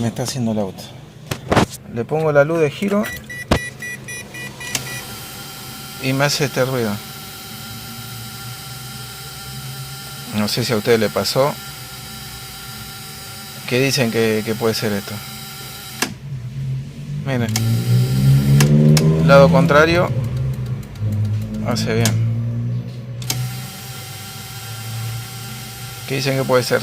me está haciendo el auto. Le pongo la luz de giro y me hace este ruido. No sé si a ustedes le pasó. ¿Qué dicen que puede ser esto? Miren. Lado contrario. Hace bien. ¿Qué dicen que puede ser?